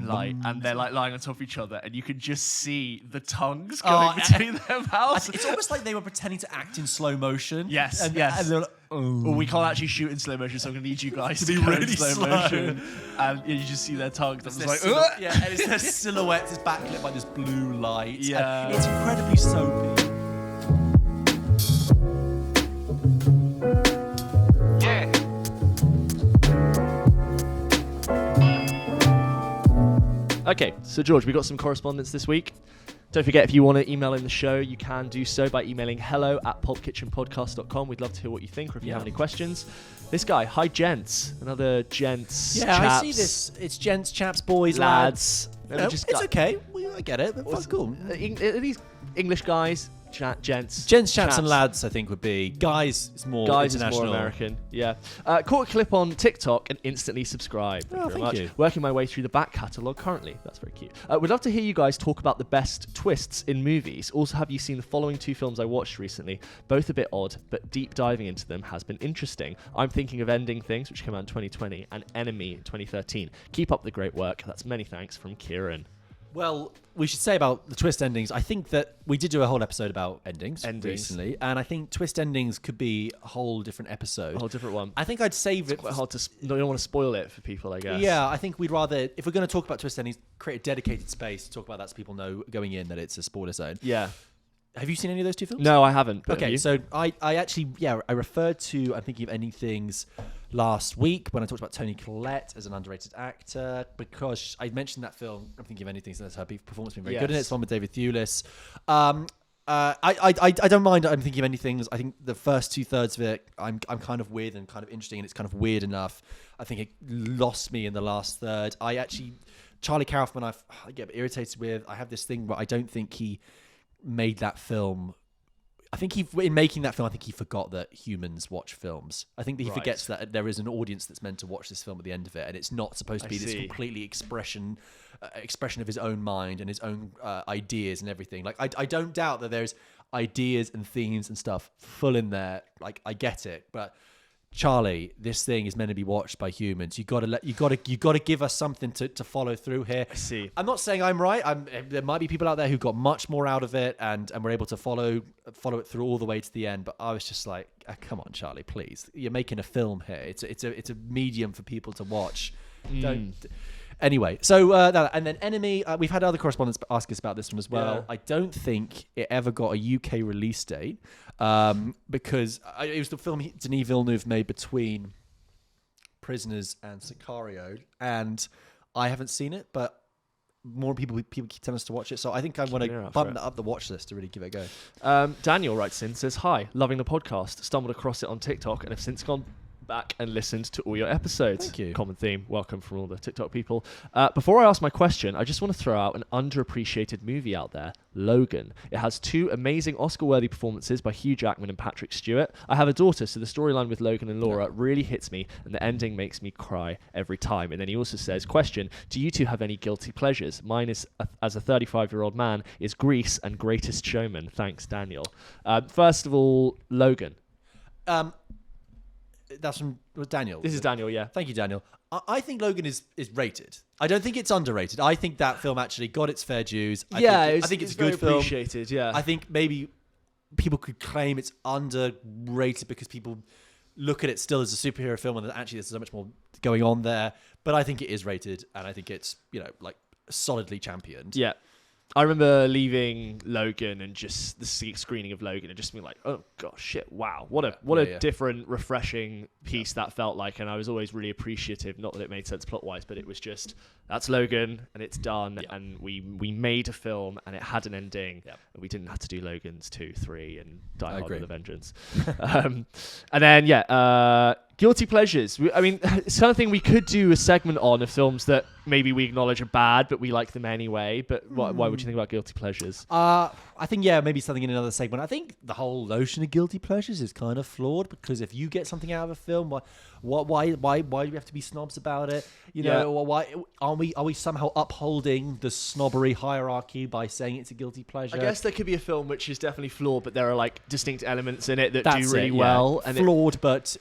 light, and they're like lying on top of each other, and you can just see the tongues going between their mouths. It's almost like they were pretending to act in slow motion. Yes, and they're like, well, we can't actually shoot in slow motion, so I'm going to need you guys to be really in slow slow. motion. And you just see their tongues. And it's like, and it's their silhouettes is backlit by this blue light. Yeah. And it's incredibly soapy. Okay, so George, we got some correspondence this week. Don't forget, if you want to email in the show, you can do so by emailing hello@pulpkitchenpodcast.com. We'd love to hear what you think, or if you have any questions. This guy, hi gents, another gents. Yeah, chaps, I see this. It's gents, chaps, boys, lads. It's okay. I get it. That's cool. Are these English guys? Gents, chaps, and lads, I think would be. Guys is more international. Is more American. Yeah. Caught a clip on TikTok and instantly subscribed. Thank you very much. you. Working my way through the back catalogue currently. That's very cute. We'd love to hear you guys talk about the best twists in movies. Also, have you seen the following 2 films I watched recently? Both a bit odd, but deep diving into them has been interesting. I'm thinking of Ending Things, which came out in 2020, and Enemy in 2013. Keep up the great work. That's many thanks from Kieran. Well, we should say about the twist endings. I think that we did do a whole episode about endings recently, and I think twist endings could be a whole different episode. A whole different one. I think I'd save it. Quite hard to. You don't want to spoil it for people, I guess. Yeah, I think we'd rather, if we're going to talk about twist endings, create a dedicated space to talk about that so people know going in that it's a spoiler zone. Yeah. Have you seen any of those 2 films? No, I haven't. Okay, so I actually, I referred to I'm Thinking of Ending Things last week when I talked about Toni Collette as an underrated actor, because I mentioned that film, I'm Thinking of Ending Things, and her performance being very good in it. It's one with David Thewlis. I don't mind I'm Thinking of Ending Things. I think the first 2/3 of it, I'm kind of weird and kind of interesting, and it's kind of weird enough. I think it lost me in the last third. Charlie Kaufman, I get irritated with. I have this thing where I don't think he made that film. I think in making that film, I think he forgot that humans watch films. I think that he forgets that there is an audience that's meant to watch this film at the end of it, and it's not supposed to be this completely expression of his own mind and his own ideas and everything. Like I don't doubt that there's ideas and themes and stuff full in there. Like I get it, but Charlie, this thing is meant to be watched by humans. You got to give us something to follow through here. I see. I'm not saying I'm right. There might be people out there who got much more out of it and were able to follow it through all the way to the end. But I was just like, come on, Charlie, please. You're making a film here. It's a medium for people to watch. Don't. Anyway, so and then Enemy, we've had other correspondents ask us about this one as well. Yeah. I don't think it ever got a UK release date because it was the film Denis Villeneuve made between Prisoners and Sicario, and I haven't seen it, but more people keep telling us to watch it, so I think I want to bump that up the watch list to really give it a go. Daniel writes in, says, hi, loving the podcast, stumbled across it on TikTok and have since gone back and listened to all your episodes. Thank you. Common theme. Welcome from all the TikTok people. Before I ask my question, I just want to throw out an underappreciated movie out there, Logan. It has 2 amazing Oscar-worthy performances by Hugh Jackman and Patrick Stewart. I have a daughter, so the storyline with Logan and Laura really hits me, and the ending makes me cry every time. And then he also says, question, do you 2 have any guilty pleasures? Mine is, as a 35-year-old man, is Grease and Greatest Showman. Thanks, Daniel. First of all, Logan. That's from Daniel. This is Daniel, yeah. Thank you, Daniel. I think Logan is rated. I don't think it's underrated. I think that film actually got its fair dues. I think it's a good film. Appreciated, yeah. I think maybe people could claim it's underrated because people look at it still as a superhero film, and actually there's so much more going on there. But I think it is rated, and I think it's solidly championed. Yeah. I remember leaving Logan and just the screening of Logan and just being like, oh gosh, shit, wow, what a different, refreshing piece that felt like. And I was always really appreciative, not that it made sense plot-wise, but it was just, that's Logan and it's done, and we made a film and it had an ending, and we didn't have to do Logan's 2, 3 and Die Hard with a Vengeance. And then guilty pleasures. I mean, it's something we could do a segment on of films that maybe we acknowledge are bad, but we like them anyway. But why would you think about guilty pleasures? I think, maybe something in another segment. I think the whole notion of guilty pleasures is kind of flawed, because if you get something out of a film film? Why do we have to be snobs about it? You know, why are we somehow upholding the snobbery hierarchy by saying it's a guilty pleasure? I guess there could be a film which is definitely flawed, but there are like distinct elements in it that do really well. And flawed, but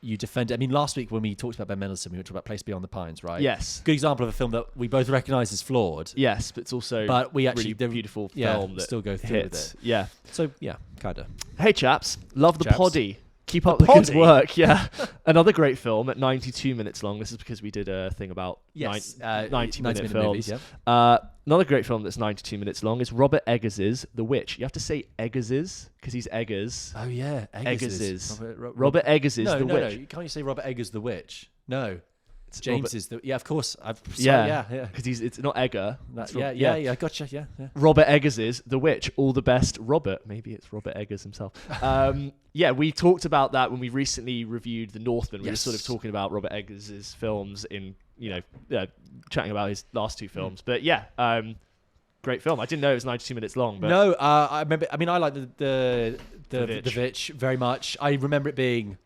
you defend it. I mean, last week when we talked about Ben Mendelsohn, we talked about Place Beyond the Pines, right? Yes. Good example of a film that we both recognise as flawed. Yes, but it's also we actually really beautiful film that still go through with hits. it. Yeah. So yeah, kinda. Hey chaps, love the Chaps. poddy. Keep up the good work. Yeah. Another great film at 92 minutes long. This is because we did a thing about 90-minute films. Movies, yeah. Another great film that's 92 minutes long is Robert Eggers's The Witch. You have to say Eggers's because he's Eggers. Oh yeah, Eggers's. Robert Eggers's The Witch. No. Can't you say Robert Eggers The Witch? No. James is the of course. Yeah, because it's not Egger. Yeah. Gotcha. Yeah. Robert Eggers is The Witch. All the best, Robert. Maybe it's Robert Eggers himself. We talked about that when we recently reviewed The Northman. We were sort of talking about Robert Eggers' films in chatting about his last two films. But great film. I didn't know it was 92 minutes long. But no, I remember. I mean, I like the Vitch very much. I remember it being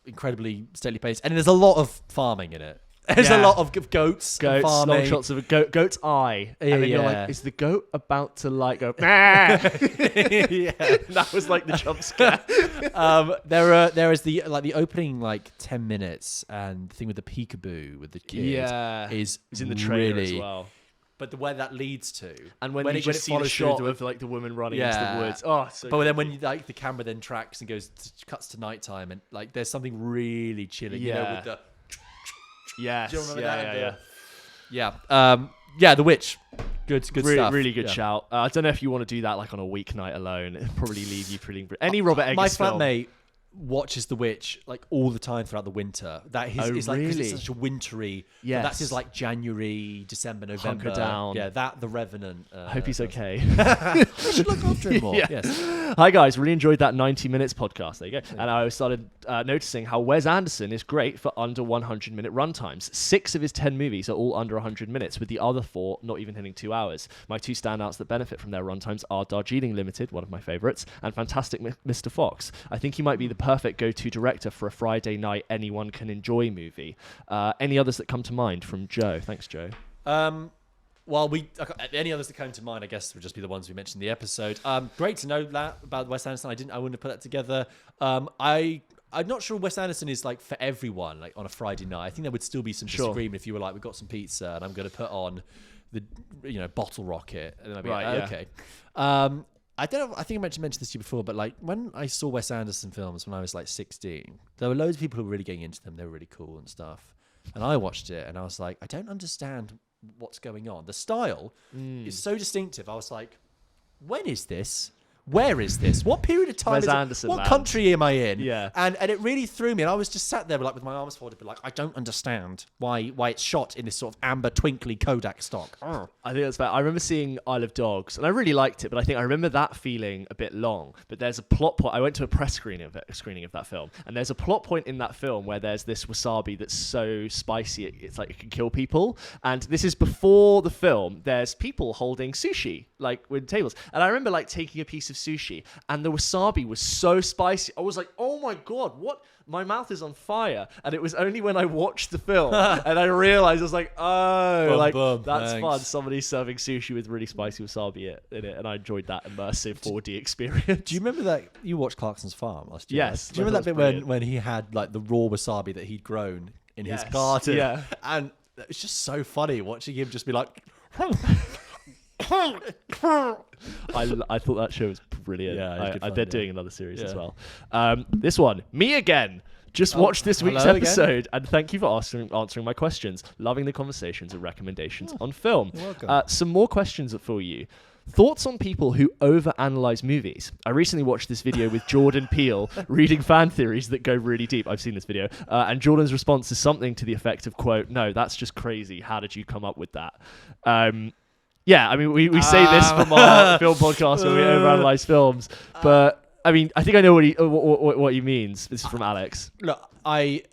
incredibly steadily paced, and there's a lot of farming in it. There's a lot of goats and farming. Long shots of a goat's eye. And then you're like, is the goat about to like go, nah? That was like the jump scare. There is the opening 10 minutes and the thing with the peekaboo with the kid is in the trailer really, as well. But the way that leads to, and when you just see the shot of the woman running into the woods. Oh, so but then when the camera then tracks and cuts to nighttime and there's something really chilling, with the. Yes. Do you remember that? Yeah. The Witch. Good stuff. Really good shout. I don't know if you want to do that on a weeknight alone. It'd probably leave you pretty. Any Robert Eggers my film. flatmate watches The Witch all the time throughout the winter. That is because it's such a wintry. Yes. That's his January, December, November. Hunker down. Yeah, that The Revenant. I hope he's okay. I should look after him more. Yeah. Yes. Hi guys, really enjoyed that 90 minutes podcast. There you go. And I started noticing how Wes Anderson is great for under 100-minute runtimes. 6 of his 10 movies are all under 100 minutes, with the other 4 not even hitting 2 hours. My 2 standouts that benefit from their runtimes are Darjeeling Limited, one of my favorites, and Fantastic Mr. Fox. I think he might be the perfect go-to director for a Friday night anyone can enjoy movie. Any others that come to mind from Joe? Thanks, Joe. Any others that came to mind, I guess, would just be the ones we mentioned in the episode. Great to know that about Wes Anderson. I wouldn't have put that together. I'm not sure Wes Anderson is for everyone on a Friday night. I think there would still be some disagreement if you were we've got some pizza and I'm going to put on the Bottle Rocket, and then I'd be okay. I don't know. I think I mentioned this to you before, but when I saw Wes Anderson films when I was 16, there were loads of people who were really getting into them. They were really cool and stuff. And I watched it and I was like, I don't understand what's going on. The style is so distinctive. I was like, when is this? Where is this? What period of time Wes is it? Anderson What land. country am I in? Yeah. And it really threw me. And I was just sat there with my arms folded, I don't understand why it's shot in this sort of amber, twinkly Kodak stock. I think that's fair. I remember seeing Isle of Dogs, and I really liked it, but I think I remember that feeling a bit long. But there's a plot point. I went to a press screening of that film, and there's a plot point in that film where there's this wasabi that's so spicy it's it can kill people. And this is before the film. There's people holding sushi with tables, and I remember taking a piece of sushi, and the wasabi was so spicy. I was like, oh my god, what? My mouth is on fire. And it was only when I watched the film and I realized, I was like, oh, that's fun. Somebody's serving sushi with really spicy wasabi in it. And I enjoyed that immersive 4D experience. Do you remember that you watched Clarkson's Farm last year? Yes. Do you remember that bit when he had the raw wasabi that he'd grown in his garden? Yeah. And it was just so funny watching him just be like... I thought that show was brilliant. Yeah, they're doing another series as well. This one, me again. Just watched this week's hello episode, and thank you for answering my questions. Loving the conversations and recommendations on film. You're welcome. Some more questions for you. Thoughts on people who overanalyze movies? I recently watched this video with Jordan Peele reading fan theories that go really deep. I've seen this video. And Jordan's response is something to the effect of, quote, "No, that's just crazy. How did you come up with that?" Yeah, I mean, we say this from our film podcast when we overanalyze films, but I mean, I think I know what he means. This is from Alex. Look, I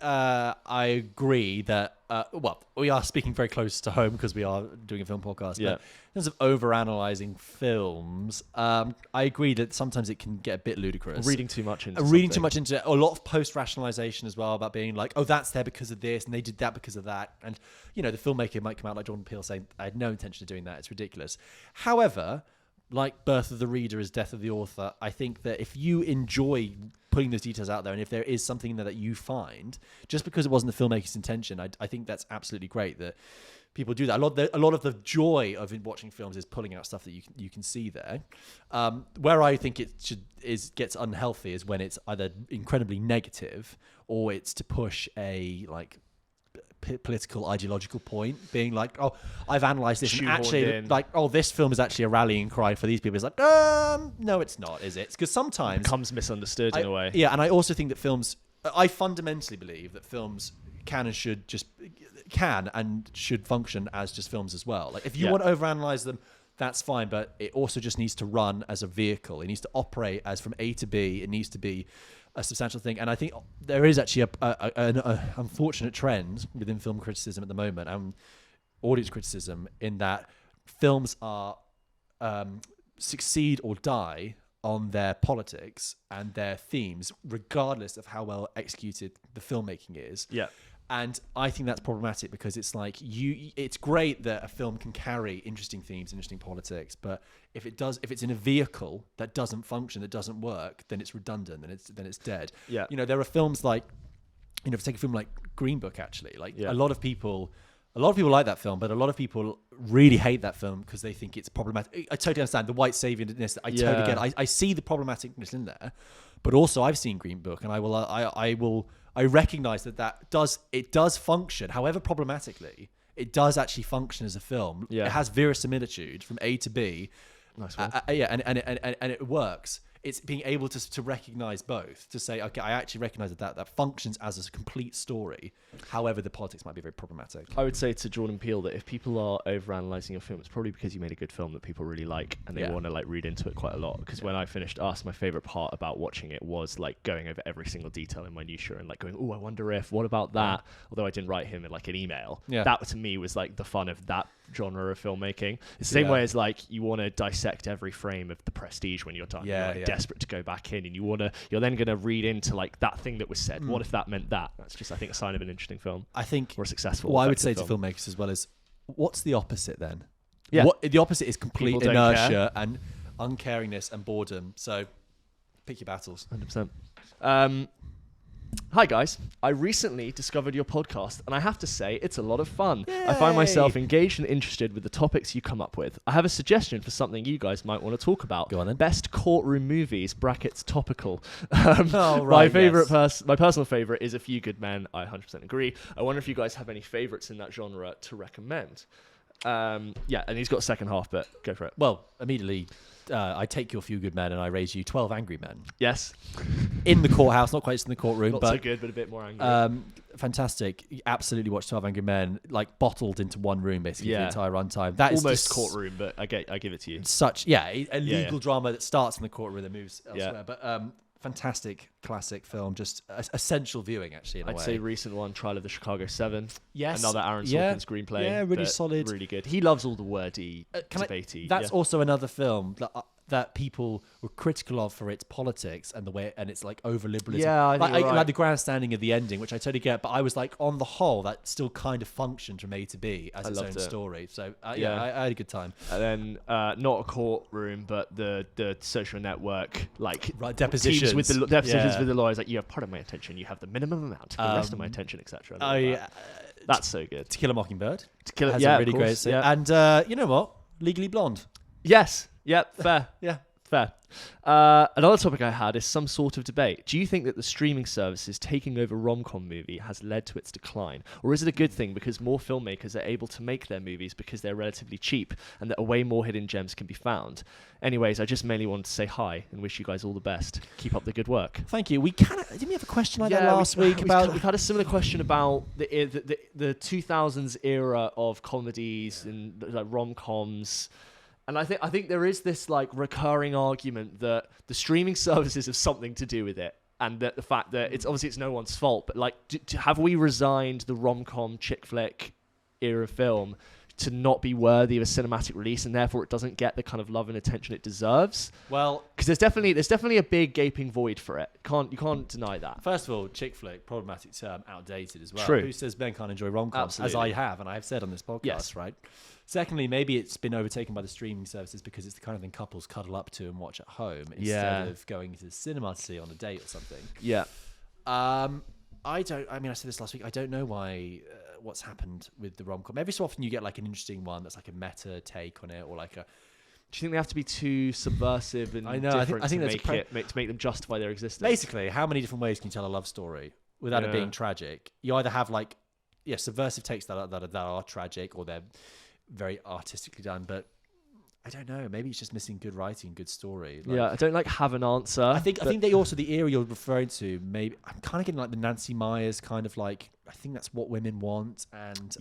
agree that well, we are speaking very close to home because we are doing a film podcast. Yeah. But in terms of overanalyzing films, I agree that sometimes it can get a bit ludicrous. Reading too much into it. A lot of post-rationalization as well about being like, oh, that's there because of this, and they did that because of that. And, the filmmaker might come out like Jordan Peele saying, I had no intention of doing that. It's ridiculous. However, like Birth of the Reader is Death of the Author, I think that if you enjoy putting those details out there, and if there is something in there that you find, just because it wasn't the filmmaker's intention, I think that's absolutely great that people do that. A lot of the joy of watching films is pulling out stuff that you can see there. Where I think it gets unhealthy is when it's either incredibly negative or it's to push a political ideological point, being like, oh, I've analysed this and actually like, oh, this film is actually a rallying cry for these people. It's like, no, it's not, is it? Because sometimes it becomes misunderstood in a way. Yeah, and I also think that films, I fundamentally believe that films can and should function as just films as well. Like if you want to overanalyze them, that's fine, but it also just needs to run as a vehicle. It needs to operate as from A to B. It needs to be a substantial thing. And I think there is actually an unfortunate trend within film criticism at the moment and audience criticism in that films are succeed or die on their politics and their themes, regardless of how well executed the filmmaking is. Yeah. And I think that's problematic because it's like it's great that a film can carry interesting themes, interesting politics, but if it's in a vehicle that doesn't function, that doesn't work, then it's redundant, then it's dead. Yeah. There are films like, if you take a film like Green Book, actually, a lot of people like that film, but a lot of people really hate that film because they think it's problematic. I totally understand the white saviourness. I totally get it. I see the problematicness in there, but also I've seen Green Book, and I recognize that does function, however problematically, it does actually function as a film. Yeah. It has verisimilitude from A to B. Nice one. And it works. It's being able to recognize both, to say, okay, I actually recognize that functions as a complete story. However, the politics might be very problematic. I would say to Jordan Peele that if people are overanalyzing your film, it's probably because you made a good film that people really like and they want to read into it quite a lot. Because when I finished Us, my favorite part about watching it was going over every single detail in minutiae and going, oh, I wonder if, what about that? Although I didn't write him in an email. Yeah. That to me was the fun of that genre of filmmaking. It's the same way as you want to dissect every frame of The Prestige when you're done. You're desperate to go back in, and you're then going to read into that thing that was said. What if that meant that? That's just, I think, a sign of an interesting film. I think, or a successful. What I would say to filmmakers as well is, what's the opposite then? Yeah, the opposite is complete inertia and uncaringness and boredom. So pick your battles. 100%. Hi guys, I recently discovered your podcast and I have to say it's a lot of fun. Yay! I find myself engaged and interested with the topics you come up with. I have a suggestion for something you guys might want to talk about. Go on then. Best courtroom movies, topical. My personal favourite is A Few Good Men. I 100% agree. I wonder if you guys have any favourites in that genre to recommend. And he's got a second half, but go for it. Well, immediately, I take your Few Good Men and I raise you 12 Angry Men. Yes. In the courthouse, not quite in the courtroom. Not but so good, but a bit more angry. Fantastic. You absolutely watch 12 Angry Men, bottled into one room, basically, the entire runtime. That almost is just courtroom, but I give it to you. A legal drama that starts in the courtroom and then moves elsewhere. But fantastic classic film, just essential viewing actually. I'd say recent one, Trial of the Chicago 7. Yes, another Aaron Sorkin screenplay. Yeah, really solid, really good. He loves all the wordy, debatey. That's also another film that people were critical of for its politics and the way, and it's over liberalism. Yeah, I think like the grandstanding of the ending, which I totally get. But I was on the whole, that still kind of functioned from A to B as its own story. So I had a good time. And then not a courtroom, but the social network, depositions with the depositions with the lawyers. You have part of my attention, you have the minimum amount, the rest of my attention, etc. That's so good. To Kill a Mockingbird. Has a really great scene. Yeah. And you know what? Legally Blonde. Yes. Yep. Fair. Yeah. Fair. Another topic I had is some sort of debate. Do you think that the streaming services taking over rom-com movie has led to its decline? Or is it a good thing because more filmmakers are able to make their movies because they're relatively cheap and that way more hidden gems can be found? Anyways, I just mainly wanted to say hi and wish you guys all the best. Keep up the good work. Thank you. Didn't we have a question like that last week? We've had a similar question about the 2000s era of comedies and rom-coms. And I think there is this recurring argument that the streaming services have something to do with it. and the fact that it's no one's fault, but like, have we resigned the rom-com chick flick era film to not be worthy of a cinematic release, and therefore it doesn't get the kind of love and attention it deserves? Well, because there's definitely a big gaping void for it. You can't deny that. First of all, chick flick, problematic term, outdated as well. True. Who says men can't enjoy rom-coms? As Absolutely. I have, and I have said on this podcast, Yes. right? Secondly, maybe it's been overtaken by the streaming services because it's the kind of thing couples cuddle up to and watch at home instead of going to the cinema to see on a date or something. Yeah. I said this last week. I don't know why. What's happened with the rom-com? Every so often you get like an interesting one that's like a meta take on it, or like a. Do you think they have to be too subversive and different I think to that's to make them justify their existence? Basically, how many different ways can you tell a love story without it being tragic? You either have like, subversive takes that are tragic, or they're very artistically done, but I don't know. Maybe it's just missing good writing, good story. I don't have an answer. I think they also, the era you're referring to, maybe I'm kind of getting like the Nancy Meyers kind of like, I think that's what women want. And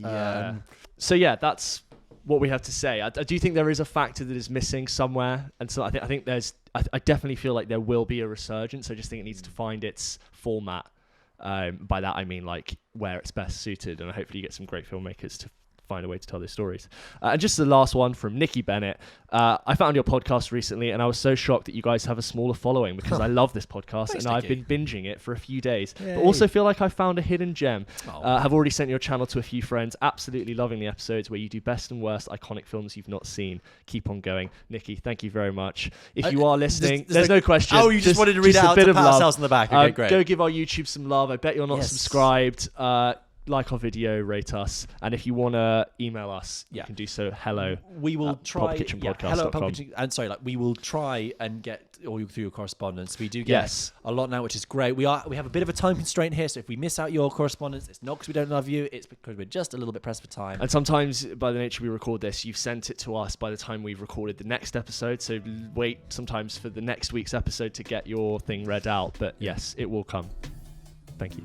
so that's what we have to say. I do think there is a factor that is missing somewhere, and so I think I definitely feel like there will be a resurgence. I just think it needs to find its format. By that I mean like where it's best suited, and hopefully you get some great filmmakers to find a way to tell their stories. And just the last one from Nikki Bennett. I found your podcast recently, and I was so shocked that you guys have a smaller following, because I love this podcast. Thanks, and Nikki. I've been binging it for a few days. Yay. But also feel like I found a hidden gem. Oh. Have already sent your channel to a few friends. Absolutely loving the episodes where you do best and worst iconic films you've not seen. Keep on going. Nikki, thank you very much. If you are listening, there's no question. Oh, you just wanted to read out a bit to of pat love. ourselves on the back. Okay, great. Go give our YouTube some love. I bet you're not Yes. subscribed. Like our video, rate us, and if you want to email us, you can do so. Hello. We will try. PulpKitchenPodcast.com. Hello, PulpKitchen, we will try and get all through your correspondence. We do get a lot now, which is great. We have a bit of a time constraint here, so if we miss out your correspondence, it's not because we don't love you. It's because we're just a little bit pressed for time. And sometimes, by the nature we record this, you've sent it to us by the time we've recorded the next episode. So wait sometimes for the next week's episode to get your thing read out. But yes, it will come. Thank you.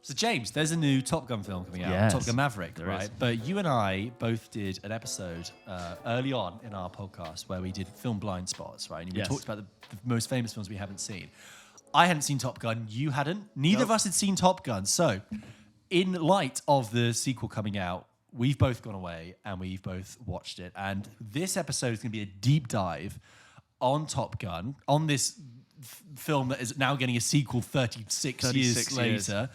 So James, there's a new Top Gun film coming out, Yes, Top Gun Maverick, there right? is. But you and I both did an episode early on in our podcast where we did film blind spots, right? And we talked about the most famous films we haven't seen. I hadn't seen Top Gun, you hadn't. Neither of us had seen Top Gun. So in light of the sequel coming out, we've both gone away and we've both watched it. And this episode is going to be a deep dive on Top Gun, on this film that is now getting a sequel 36 years later.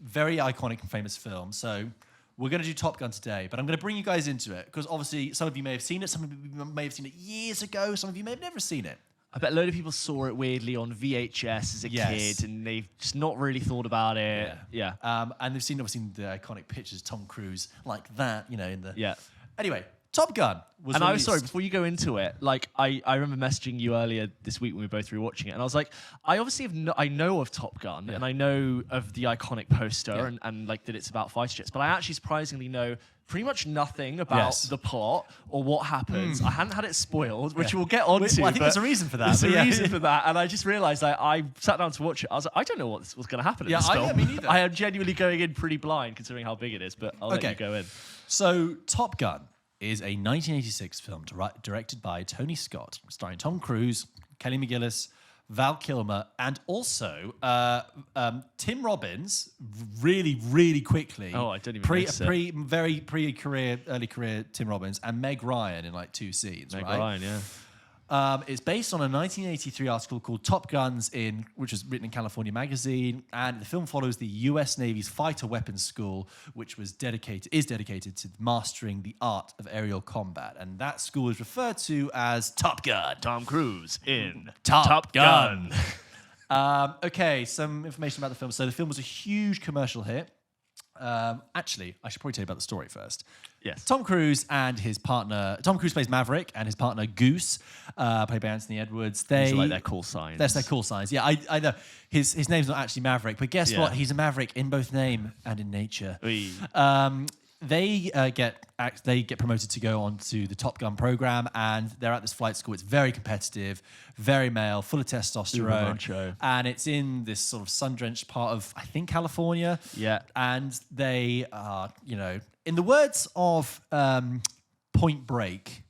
Very iconic and famous film. So we're going to do Top Gun today, but I'm going to bring you guys into it because obviously some of you may have seen it, some of you may have seen it years ago, some of you may have never seen it. I bet a load of people saw it weirdly on VHS as a kid, and they've just not really thought about it. Yeah. And they've seen obviously the iconic pictures, Tom Cruise like that, in the... Yeah. Anyway, Top Gun was And I was released. sorry, before you go into it, like I remember messaging you earlier this week when we were both rewatching it, and I was like, I obviously I know of Top Gun, and I know of the iconic poster, and like that it's about fighter jets, but I actually surprisingly know pretty much nothing about the plot or what happens. I hadn't had it spoiled, which we'll get onto. Well, I think there's a reason for that. There's a reason for that, and I just realised I sat down to watch it. I was like, I don't know what's going to happen in this film. me neither. I am genuinely going in pretty blind considering how big it is, but I'll let you go in. So, Top Gun is a 1986 film directed by Tony Scott, starring Tom Cruise, Kelly McGillis, Val Kilmer, and also Tim Robbins. Really, really quickly. Oh, I didn't even notice it. Early career Tim Robbins, and Meg Ryan in like 2 scenes. Meg right? Ryan, yeah. It's based on a 1983 article called Top Guns, which was written in California Magazine, and the film follows the U.S. Navy's fighter weapons school, which is dedicated to mastering the art of aerial combat, and that school is referred to as Top Gun. Tom Cruise in Top Gun. Okay, some information about the film. So the film was a huge commercial hit. Actually, I should probably tell you about the story first. Yes. Tom Cruise and his partner... Tom Cruise plays Maverick, and his partner Goose, played by Anthony Edwards. These are like their call signs. That's their call signs. Yeah, I know. His name's not actually Maverick, but guess what? He's a Maverick in both name and in nature. They get promoted to go on to the Top Gun program, and they're at this flight school. It's very competitive, very male, full of testosterone, macho. and it's in this sort of sun-drenched part of, I think, California. Yeah. And they are, in the words of Point Break,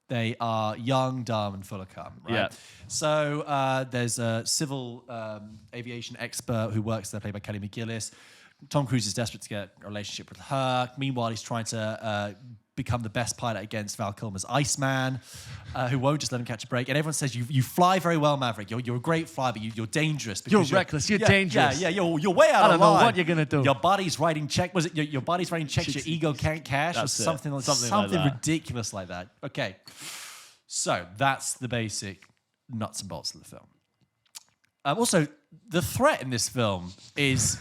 They are young, dumb, and full of cum, right? Yeah. So there's a civil aviation expert who works there, played by Kelly McGillis. Tom Cruise is desperate to get a relationship with her. Meanwhile, he's trying to become the best pilot against Val Kilmer's Iceman, who won't just let him catch a break. And everyone says, you fly very well, Maverick. You're a great flyer, but you're dangerous. You're reckless. You're dangerous. Yeah, you're way out of line. I don't know what you're going to do. Your body's writing check. Was it your body's writing checks your ego can't cash? Or something like that. Ridiculous like that. Okay. So that's the basic nuts and bolts of the film. Also, the threat in this film is...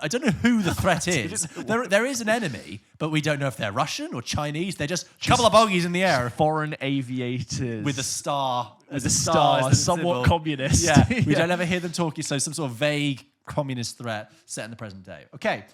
I don't know who the threat is. There is an enemy, but we don't know if they're Russian or Chinese. They're just a couple of bogies in the air. Foreign aviators. With a star. With a star, somewhat communist. Yeah, we don't ever hear them talking, so some sort of vague communist threat set in the present day. Okay,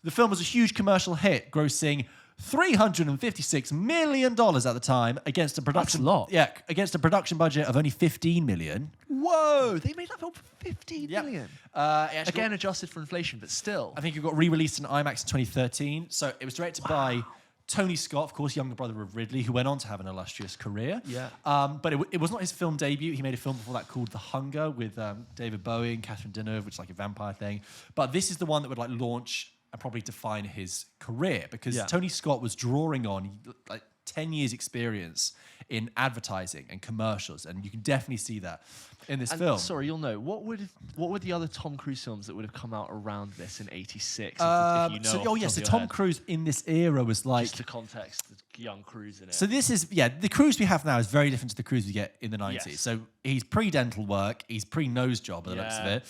the film was a huge commercial hit, grossing $356 million at the time against a production... That's a lot. Yeah, against a production budget of only $15 million. Whoa, they made that film for $15 million. Again, adjusted for inflation, but still. I think it got re-released in IMAX in 2013. So it was directed by Tony Scott, of course, younger brother of Ridley, who went on to have an illustrious career. Yeah. But it was not his film debut. He made a film before that called The Hunger with David Bowie and Catherine Deneuve, which is like a vampire thing. But this is the one that would like launch and probably define his career, because Tony Scott was drawing on like 10 years experience in advertising and commercials, and you can definitely see that in this film. Sorry, you'll know. What were the other Tom Cruise films that would have come out around this in '86? So Tom Cruise in this era was like... Just to context, the young Cruise in it. So this is, the Cruise we have now is very different to the Cruise we get in the 90s. Yes. So he's pre-dental work, he's pre-nose job by the looks of it.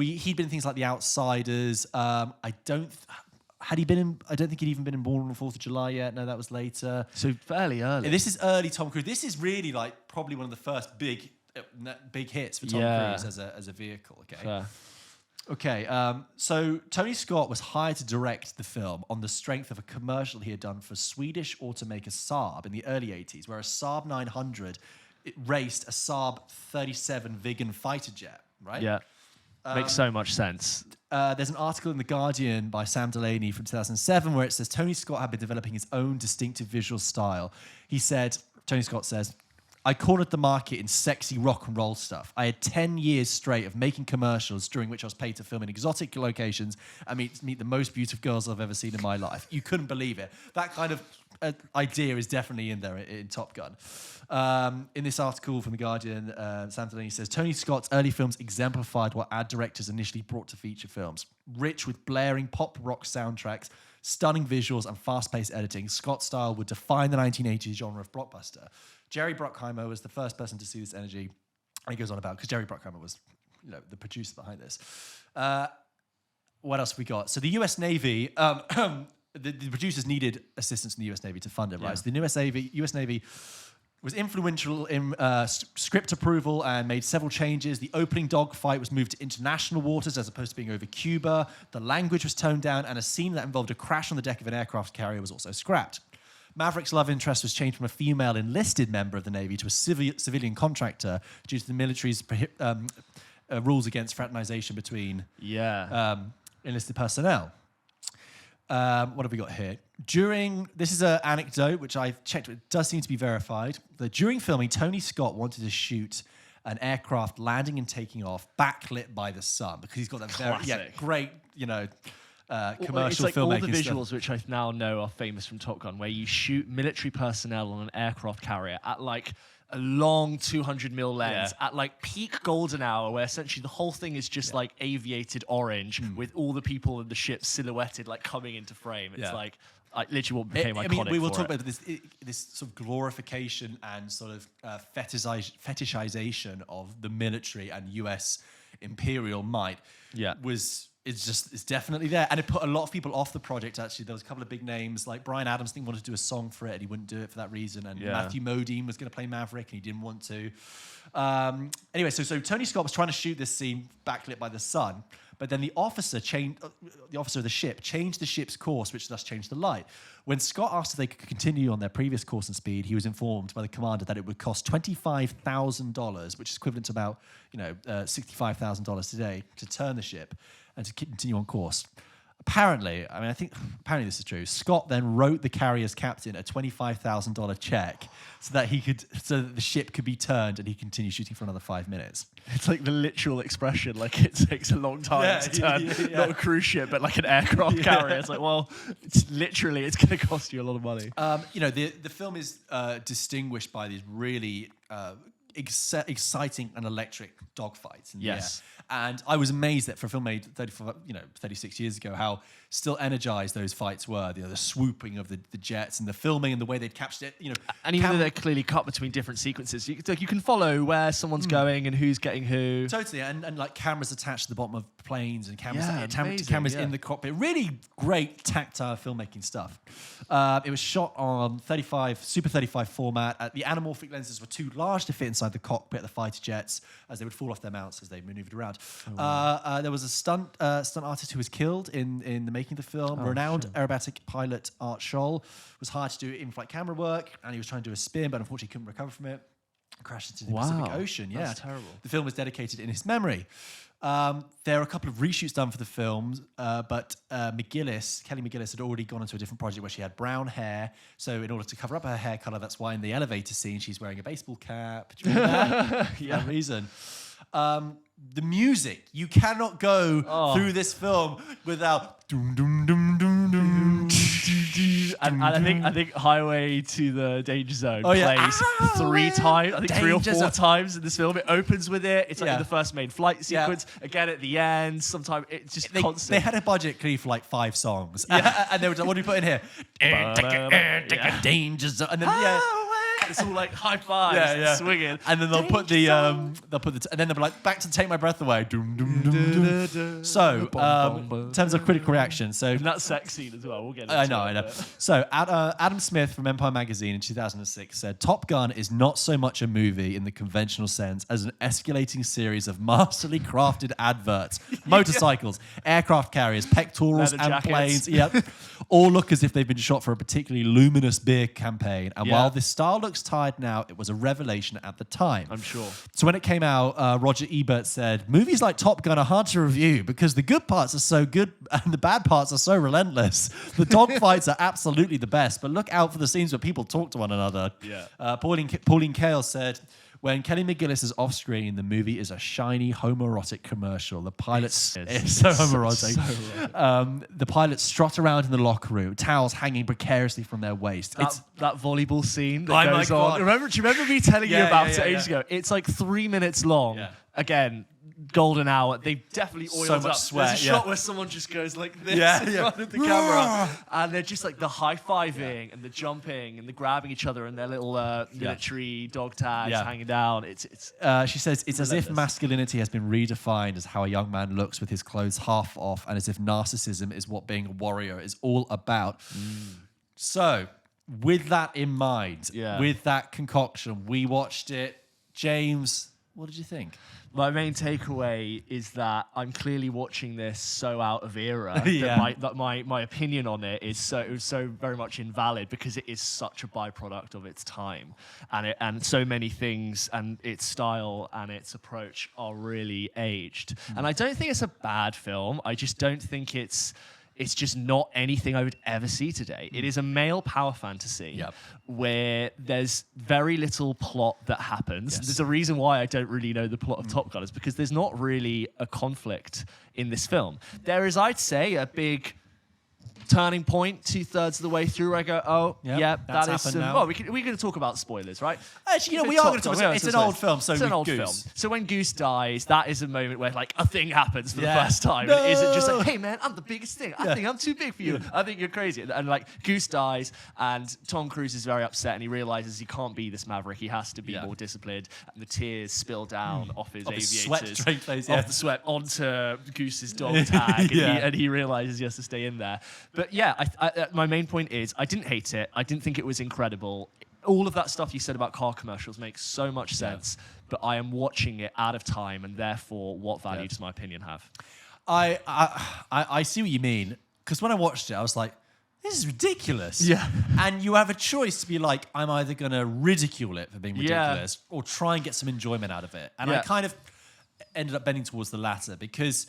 He'd been in things like The Outsiders. I don't think he'd even been in Born on the 4th of July yet. No, that was later. So fairly early. This is early Tom Cruise. This is really like probably one of the first big hits for Tom Cruise as a vehicle. Okay. Fair. Okay. So Tony Scott was hired to direct the film on the strength of a commercial he had done for Swedish automaker Saab in the early 80s, where a Saab 900 raced a Saab 37 vegan fighter jet. Right. Yeah. Makes so much sense. There's an article in The Guardian by Sam Delaney from 2007 where it says Tony Scott had been developing his own distinctive visual style. Tony Scott says, I cornered the market in sexy rock and roll stuff. I had 10 years straight of making commercials during which I was paid to film in exotic locations and meet the most beautiful girls I've ever seen in my life. You couldn't believe it. That kind of idea is definitely in there in Top Gun. In this article from The Guardian, Sam Delaney says, Tony Scott's early films exemplified what ad directors initially brought to feature films. Rich with blaring pop rock soundtracks, stunning visuals, and fast-paced editing, Scott's style would define the 1980s genre of blockbuster. Jerry Bruckheimer was the first person to see this energy. And he goes on about, because Jerry Bruckheimer was the producer behind this. What else have we got? So the US Navy... The producers needed assistance from the US Navy to fund it, right? So the US Navy was influential in script approval and made several changes. The opening dogfight was moved to international waters as opposed to being over Cuba. The language was toned down, and a scene that involved a crash on the deck of an aircraft carrier was also scrapped. Maverick's love interest was changed from a female enlisted member of the Navy to a civilian contractor due to the military's rules against fraternization between enlisted personnel. What have we got here? This is an anecdote which I've checked, it does seem to be verified. That during filming, Tony Scott wanted to shoot an aircraft landing and taking off backlit by the sun because he's got that very great, commercial it's like filmmaking all the visuals stuff. Which I now know are famous from Top Gun, where you shoot military personnel on an aircraft carrier at like a long 200mm lens at like peak golden hour, where essentially the whole thing is just like aviated orange with all the people in the ship silhouetted like coming into frame. It's like literally what became iconic. I mean, we will talk about this sort of glorification and sort of fetishization of the military and US imperial might. It's definitely there, and it put a lot of people off the project. Actually, there was a couple of big names like Bryan Adams. I think wanted to do a song for it, and he wouldn't do it for that reason. And Matthew Modine was going to play Maverick, and he didn't want to. Anyway, so Tony Scott was trying to shoot this scene backlit by the sun, but then the officer of the ship changed the ship's course, which thus changed the light. When Scott asked if they could continue on their previous course and speed, he was informed by the commander that it would cost $25,000, which is equivalent to about $65,000 today, to turn the ship and to continue on course. apparently, I think apparently this is true. Scott then wrote the carrier's captain a $25,000 check so that the ship could be turned and he continued shooting for another 5 minutes. It's like the literal expression, like it takes a long time to turn not a cruise ship, but like an aircraft carrier. It's like, well, it's going to cost you a lot of money. The film is distinguished by these really exciting and electric dogfights. Yes. And I was amazed that for a film made 36 years ago, how still energized those fights were. The swooping of the jets and the filming and the way they'd captured it. And even though they're clearly cut between different sequences, you can follow where someone's going and who's getting who. Totally, and like cameras attached to the bottom of planes and cameras in the cockpit. Really great tactile filmmaking stuff. It was shot on Super 35 format. The anamorphic lenses were too large to fit inside the cockpit of the fighter jets, as they would fall off their mounts as they maneuvered around. There was a stunt artist who was killed in the making of the film. Renowned aerobatic pilot Art Scholl was hired to do in-flight camera work, and he was trying to do a spin, but unfortunately couldn't recover from it. Crashed into the Pacific Ocean. Yeah, that's terrible. The film was dedicated in his memory. There are a couple of reshoots done for the film, but Kelly McGillis had already gone into a different project where she had brown hair. So in order to cover up her hair color, that's why in the elevator scene she's wearing a baseball cap. Do you remember that? For that reason. The music, you cannot go through this film without doom doom doom doom doom. And I think Highway to the Danger Zone plays 3 times. I think 3 or 4 times in this film. It opens with it. It's like in the first main flight sequence. Again at the end. Sometimes it's just constant. They had a budget clearly for like 5 songs, and they were like, "What do we put in here?" Danger Zone, and then it's all like high fives, swinging, and then they'll put and then they'll be like, "Back to Take My Breath Away." Doom, doom, doom, doom. So, in terms of critical reaction, and that sex scene as well. We'll get into I know. So, Adam Smith from Empire Magazine in 2006 said, "Top Gun is not so much a movie in the conventional sense as an escalating series of masterly crafted adverts, motorcycles, aircraft carriers, pectorals, leather and jackets. planes. All look as if they've been shot for a particularly luminous beer campaign. And while this style looks tired now, it was a revelation at the time." I'm sure. So when it came out, Roger Ebert said, "Movies like Top Gun are hard to review because the good parts are so good and the bad parts are so relentless. The dogfights are absolutely the best, but look out for the scenes where people talk to one another." Pauline Kael said, "When Kelly McGillis is off screen, the movie is a shiny homoerotic commercial. The pilots it's so homoerotic. The pilots strut around in the locker room, towels hanging precariously from their waist. That volleyball scene that goes on. Do you remember me telling you about it ages ago? It's like 3 minutes long. Again, golden hour. They've definitely oiled so much up. sweat. There's a shot where someone just goes like this in front of the camera, and they're just like the high-fiving and the jumping and the grabbing each other and their little military dog tags hanging down. She says it's as if masculinity has been redefined as how a young man looks with his clothes half off, and as if narcissism is what being a warrior is all about. So, with that in mind, with that concoction, we watched it. James, what did you think? My main takeaway is that I'm clearly watching this so out of era that my opinion on it is so very much invalid because it is such a byproduct of its time, and so many things and its style and its approach are really aged. And I don't think it's a bad film. I just don't think it's just not anything I would ever see today. It is a male power fantasy where there's very little plot that happens. There's a reason why I don't really know the plot of Top Gun is because there's not really a conflict in this film. There is, I'd say, a big turning point 2/3 of the way through where I go, that is some... Well, we're going to talk about spoilers, right? Actually, we are going to talk about it. It's an old film, so it's an old film. So when Goose dies, that is a moment where like a thing happens for the first time. No! It isn't just like, hey man, I'm the biggest thing. I think I'm too big for you. I think you're crazy. And like Goose dies and Tom Cruise is very upset and he realizes he can't be this Maverick. He has to be more disciplined. And the tears spill down off his aviators, off the sweat onto Goose's dog tag. And he realizes he has to stay in there. But yeah, my main point is I didn't hate it. I didn't think it was incredible. All of that stuff you said about car commercials makes so much sense, but I am watching it out of time, and therefore, what value does my opinion have? I see what you mean, because when I watched it, I was like, this is ridiculous. Yeah. And you have a choice to be like, I'm either going to ridicule it for being ridiculous or try and get some enjoyment out of it. And I kind of ended up bending towards the latter because,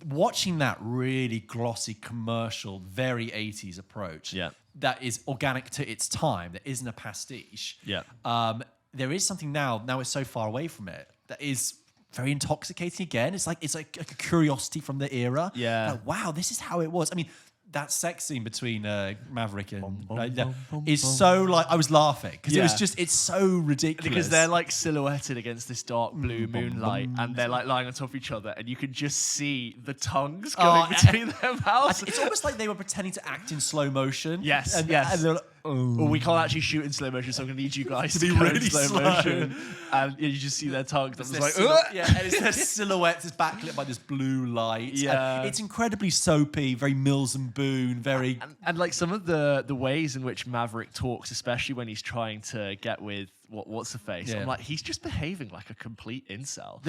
watching that really glossy commercial, very 80s approach that is organic to its time, that isn't a pastiche. There is something now it's so far away from it, that is very intoxicating again. It's like a curiosity from the era. Like, wow, this is how it was. I mean, that sex scene between Maverick and is so like, I was laughing because it's so ridiculous. Because they're like silhouetted against this dark blue moonlight and they're like lying on top of each other and you can just see the tongues going between their mouths. It's almost like they were pretending to act in slow motion. Yes. And they're like, well, we can't actually shoot in slow motion, so I'm going to need you guys to be really slow motion. And you just see their tongues. I'm just like, and it's their silhouettes is backlit by this blue light. And it's incredibly soapy, very Mills and Boone, very... And like some of the ways in which Maverick talks, especially when he's trying to get with what's the face. I'm like, he's just behaving like a complete incel.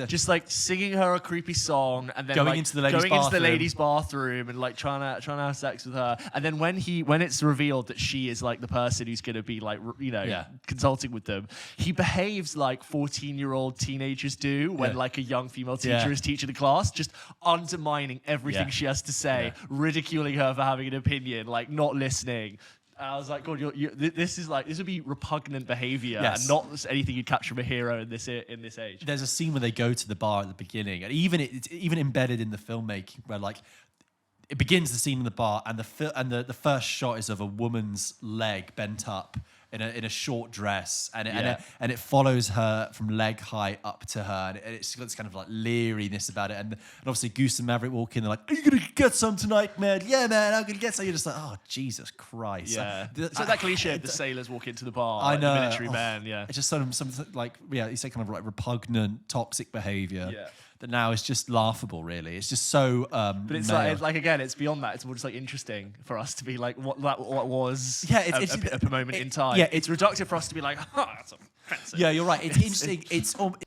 Just like singing her a creepy song and then going like, into the ladies' bathroom and like trying to have sex with her. And then when it's revealed that she is like the person who's going to be like, consulting with them, he behaves like 14-year-old teenagers do when like a young female teacher is teaching the class, just undermining everything she has to say, ridiculing her for having an opinion, like not listening. I was like, God, this would be repugnant behavior and not anything you'd catch from a hero in this age. There's a scene where they go to the bar at the beginning, and it's even embedded in the filmmaking, where like it begins the scene in the bar, and the first shot is of a woman's leg bent up in a short dress, and it follows her from leg height up to her, and it's got this kind of like leeriness about it, and obviously Goose and Maverick walk in, they're like, "Are you gonna get some tonight, man?" "Yeah, man, I'm gonna get some." You're just like, "Oh, Jesus Christ!" So that cliche of the sailors walk into the bar, I know, the military man. It's just some like you say kind of like repugnant, toxic behavior. That now is just laughable, really. It's just so. But it's like again, it's beyond that. It's more just like interesting for us to be like, what was a moment in time. Yeah, it's reductive for us to be like, that's offensive. Yeah, you're right. It's interesting.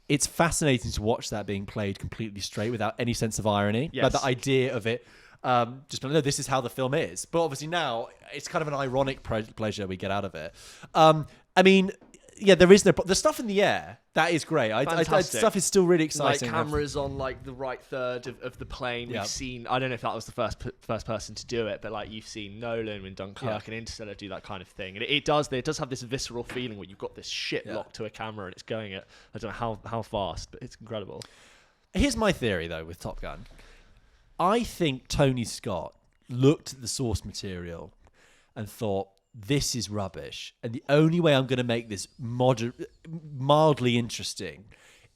It's fascinating to watch that being played completely straight without any sense of irony. Yes. Like the idea of it. Just no, this is how the film is. But obviously now it's kind of an ironic pleasure we get out of it. I mean. Yeah, there is the stuff in the air. That is great. Stuff is still really exciting. Like cameras on like the right third of the plane. We've seen. I don't know if that was the first person to do it, but like you've seen Nolan in Dunkirk and Interstellar do that kind of thing, and it does have this visceral feeling where you've got this shit locked to a camera and it's going at I don't know how fast, but it's incredible. Here's my theory though with Top Gun. I think Tony Scott looked at the source material and thought, this is rubbish, and the only way I'm going to make this mildly interesting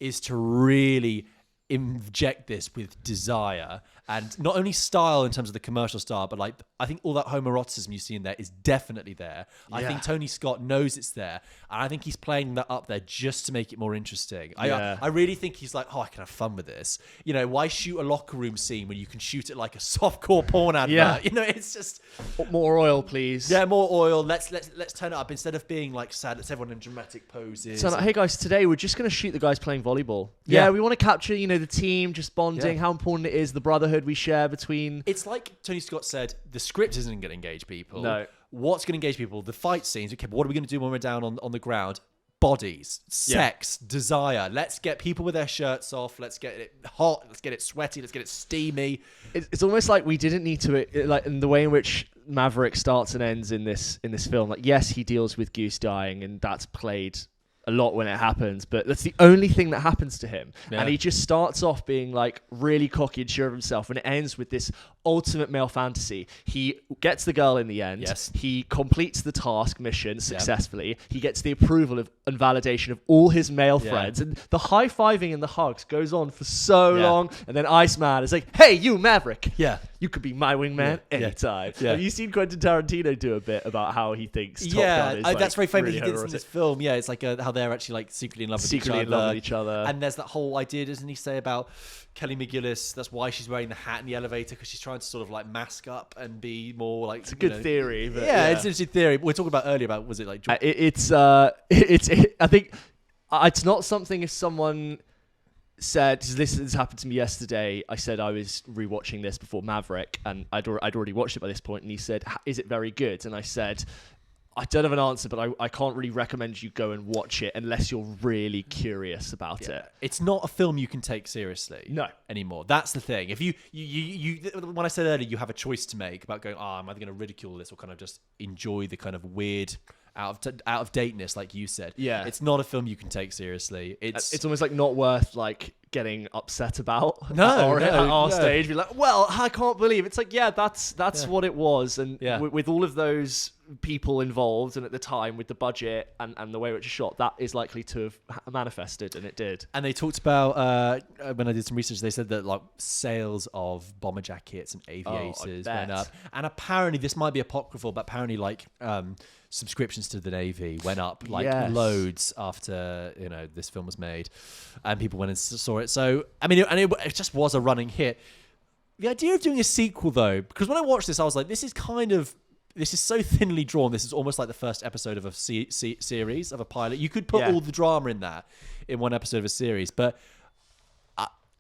is to really inject this with desire and not only style in terms of the commercial style, but like I think all that homoeroticism you see in there is definitely there. I think Tony Scott knows it's there, and I think he's playing that up there just to make it more interesting. I really think he's like, I can have fun with this. You know, why shoot a locker room scene when you can shoot it like a softcore porn advert? Yeah. You know, it's just more oil, please. Yeah, more oil. Let's turn it up instead of being like sad. Let's everyone in dramatic poses. So like, hey guys, today we're just going to shoot the guys playing volleyball. Yeah, we want to capture the team just bonding, how important it is, the brotherhood we share between. It's like Tony Scott said, the script isn't going to engage people. No. What's going to engage people? The fight scenes. Okay, but what are we going to do when we're down on the ground? Bodies, sex, desire. Let's get people with their shirts off. Let's get it hot. Let's get it sweaty. Let's get it steamy. It's almost like we didn't need to, like in the way in which Maverick starts and ends in this film. Like, yes, he deals with Goose dying, and that's played a lot when it happens, but that's the only thing that happens to him. And he just starts off being like really cocky and sure of himself, and it ends with this ultimate male fantasy. He gets the girl in the end. Yes. He completes the task mission successfully. He gets the approval of and validation of all his male friends, and the high-fiving and the hugs goes on for so long, and then Iceman is like, hey, you Maverick, you could be my wingman anytime. Have you seen Quentin Tarantino do a bit about how he thinks Top Gun is like, that's very famous. really He did this in this film. It's like how they're actually like secretly in love with each other. And there's that whole idea, doesn't he say, about Kelly McGillis, that's why she's wearing the hat in the elevator, because she's trying to sort of like mask up and be more like, it's a good theory, but it's an interesting theory. We're talking about earlier about, was it like I think it's not something if someone said, this happened to me yesterday. I said I was rewatching this before Maverick, and I'd already watched it by this point, and he said, is it very good? And I said, I don't have an answer, but I can't really recommend you go and watch it unless you're really curious about it. It's not a film you can take seriously. No. Anymore. That's the thing. If you when I said earlier, you have a choice to make about going, am I going to ridicule this or kind of just enjoy the kind of weird out of dateness, like you said. Yeah. It's not a film you can take seriously. It's almost like not worth like getting upset about. No, at our stage, be like, well, I can't believe it's like, that's what it was, and with all of those people involved, and at the time with the budget and the way it was shot, that is likely to have manifested, and it did. And they talked about when I did some research, they said that like sales of bomber jackets and aviators went up, and apparently this might be apocryphal, but apparently like subscriptions to the Navy went up like loads after this film was made, and people went and saw it. So I mean, it just was a running hit. The idea of doing a sequel, though, because when I watched this, I was like, this is so thinly drawn. This is almost like the first episode of a series, of a pilot. You could put all the drama in that in one episode of a series, but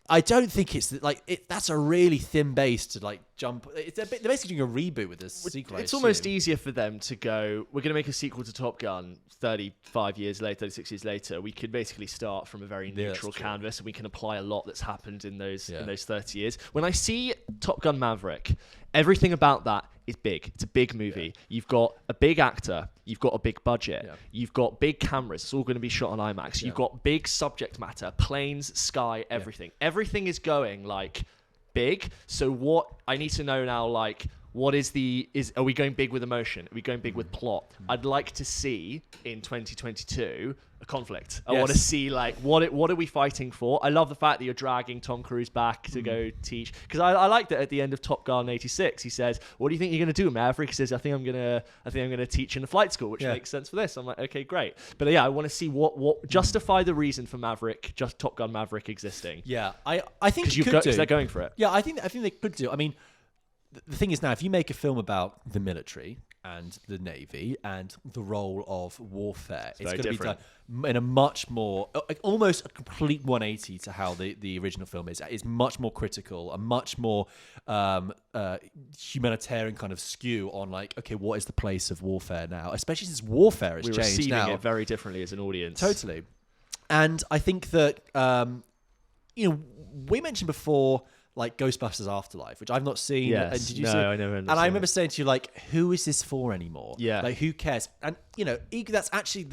I don't think it's like that's a really thin base to like jump. They're basically doing a reboot with this sequel. It's almost easier for them to go, we're going to make a sequel to Top Gun 35 years later, 36 years later. We could basically start from a very neutral canvas, and we can apply a lot that's happened in those 30 years. When I see Top Gun Maverick, everything about that is big. It's a big movie. You've got a big actor. You've got a big budget. You've got big cameras. It's all going to be shot on IMAX. You've got big subject matter, planes, sky, everything. Everything is going like big. So what I need to know now, like, what are we going big with emotion? Are we going big with plot? I'd like to see in 2022 a conflict. I want to see like what are we fighting for? I love the fact that you're dragging Tom Cruise back to go teach, because I like that at the end of Top Gun 86 he says, "What do you think you're going to do, Maverick?" He says, "I think I'm going to teach in a flight school," which makes sense for this. I'm like, okay, great. But I want to see what justify the reason for Maverick, just Top Gun Maverick existing. Yeah, I think because they're going for it. Yeah, I think they could do. I mean, the thing is now, if you make a film about the military and the Navy and the role of warfare, it's going to be done in a much more, almost a complete 180 to how the original film is. It's much more critical, a much more humanitarian kind of skew on like, okay, what is the place of warfare now? Especially since warfare has changed receiving now. it very differently as an audience. Totally. And I think that, we mentioned before, like Ghostbusters Afterlife, which I've not seen. Yes. And did you see? I never. And I remember saying to you, like, who is this for anymore? Yeah. Like, who cares? And that's actually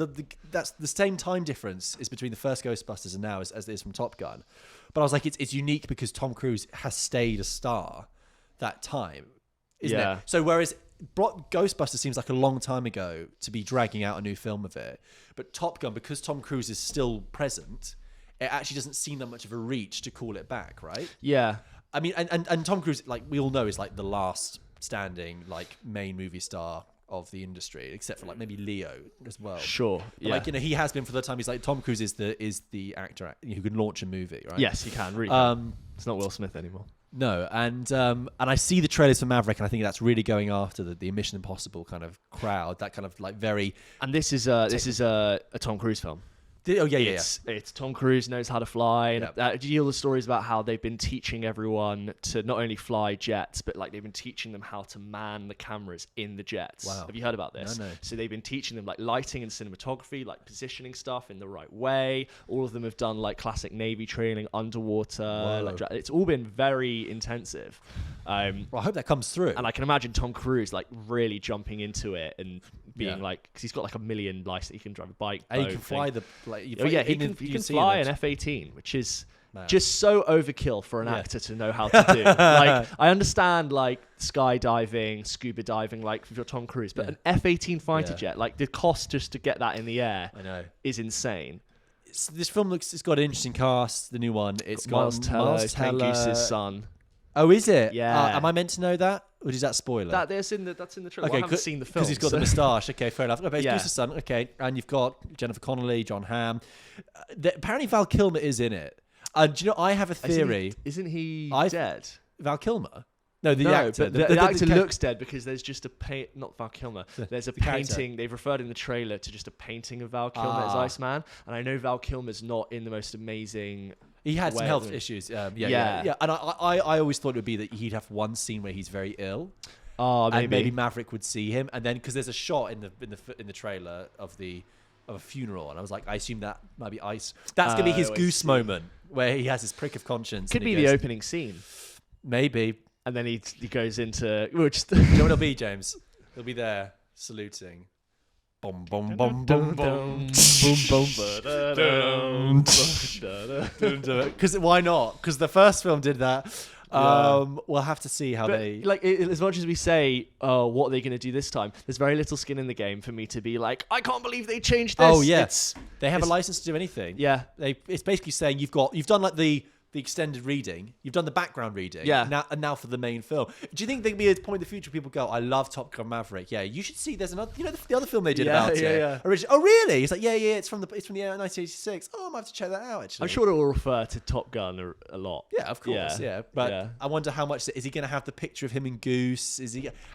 that's the same time difference is between the first Ghostbusters and now as it is from Top Gun. But I was like, it's unique because Tom Cruise has stayed a star that time, isn't it? So whereas Ghostbusters seems like a long time ago to be dragging out a new film of it, but Top Gun, because Tom Cruise is still present, it actually doesn't seem that much of a reach to call it back, right? Yeah. I mean, and Tom Cruise, like we all know, is like the last standing like main movie star of the industry, except for like maybe Leo as well. Sure. But like he has been for the time. He's like Tom Cruise is the actor who can launch a movie, right? Yes, he can. Really. Can. It's not Will Smith anymore. No, and I see the trailers for Maverick, and I think that's really going after the Mission Impossible kind of crowd, that kind of like very. And this is a Tom Cruise film. It's Tom Cruise knows how to fly. And, do you hear the stories about how they've been teaching everyone to not only fly jets, but like they've been teaching them how to man the cameras in the jets? Wow. Have you heard about this? No. So they've been teaching them like lighting and cinematography, like positioning stuff in the right way. All of them have done like classic Navy training, underwater. Like it's all been very intensive. Well, I hope that comes through. And I can imagine Tom Cruise like really jumping into it and being like, because he's got like 1 million license, he can drive a bike, and he can fly the. He can fly an F-18, which is just so overkill for an actor to know how to do. Like, I understand like skydiving, scuba diving, like for Tom Cruise, but an F-18 fighter jet, like the cost just to get that in the air, is insane. This film it's got an interesting cast. The new one, it's got Miles Teller, Ken Goose's son. Oh, is it? Yeah. Am I meant to know that? Or is that spoiler? That's in the trailer. Okay, well, I haven't seen the film. Because he's got the moustache. Okay, fair enough. No, but it's Goose's son. Okay. And you've got Jennifer Connelly, John Hamm. Apparently Val Kilmer is in it. And do you know, I have a theory. Isn't he dead? Val Kilmer? No, the actor. The actor looks dead because there's just a paint. Not Val Kilmer. There's a painting. Character. They've referred in the trailer to just a painting of Val Kilmer as Iceman. And I know Val Kilmer's not in the most amazing. He had some health issues. And I always thought it would be that he'd have one scene where he's very ill, Oh, and maybe Maverick would see him, and then because there's a shot in the trailer of a funeral, and I was like, I assume that might be Ice. That's gonna be his Goose moment where he has his prick of conscience. Could be the opening scene. Maybe. And then he goes into which. Do you know what it'll be, James? He'll be there saluting. Boom, boom, boom, boom, boom, boom, boom. Because why not? Because the first film did that. We'll have to see how they like. As much as we say, what are they going to do this time? There's very little skin in the game for me to be like, I can't believe they changed this. Oh yeah, they have a license to do anything. Yeah, it's basically saying you've done like the extended reading, you've done the background reading, now for the main film. Do you think there'd be a point in the future people go, I love Top Gun Maverick? Yeah, you should see. There's another, the other film they did about it. Yeah. Originally. Oh really? It's like it's from the year 1986. Oh, I might have to check that out. Actually, I'm sure it will refer to Top Gun a lot. Yeah, of course. Yeah, but I wonder how much is he going to have the picture of him and Goose?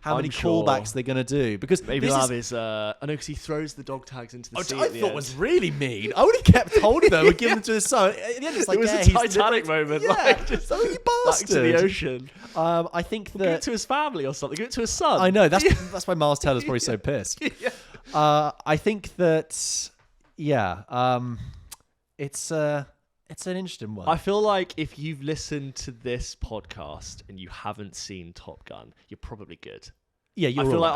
How many callbacks they're going to do? Because maybe he'll have his. I know because he throws the dog tags into the sea. I thought was really mean. I would have kept hold of them and given them to his son. At the end, it's like it was a Titanic moment. Yeah. Like, just you bastard. back to the ocean. I think that give it to his family or something. Give it to his son. I know that's why Miles Teller's probably so pissed. I think that it's an interesting one. I feel like if you've listened to this podcast and you haven't seen Top Gun, you're probably good. Yeah,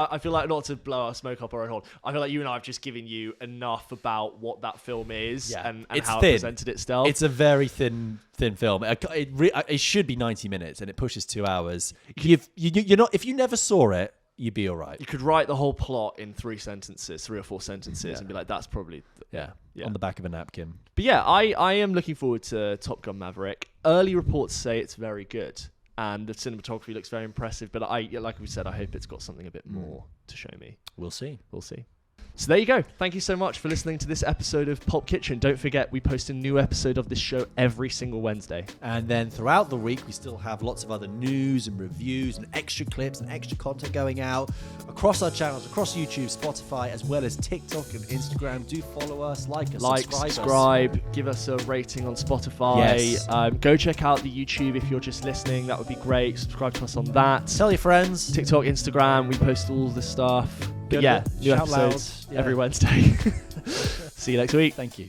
I feel like not to blow our smoke up our own horn. I feel like you and I have just given you enough about what that film is and how it presented itself. It's a very thin film. It should be 90 minutes and it pushes 2 hours. You're not. If you never saw it, you'd be all right. You could write the whole plot in 3 or 4 sentences, and be like, that's probably on the back of a napkin. But yeah, I am looking forward to Top Gun Maverick. Early reports say it's very good. And the cinematography looks very impressive, but like we said, I hope it's got something a bit more to show me. We'll see. So there you go. Thank you so much for listening to this episode of Pulp Kitchen. Don't forget, we post a new episode of this show every single Wednesday. And then throughout the week, we still have lots of other news and reviews and extra clips and extra content going out across our channels, across YouTube, Spotify, as well as TikTok and Instagram. Do follow us, like us, subscribe, give us a rating on Spotify. Yes. Go check out the YouTube if you're just listening. That would be great. Subscribe to us on that. Tell your friends. TikTok, Instagram, we post all the stuff. But new episodes every Wednesday. See you next week. Thank you.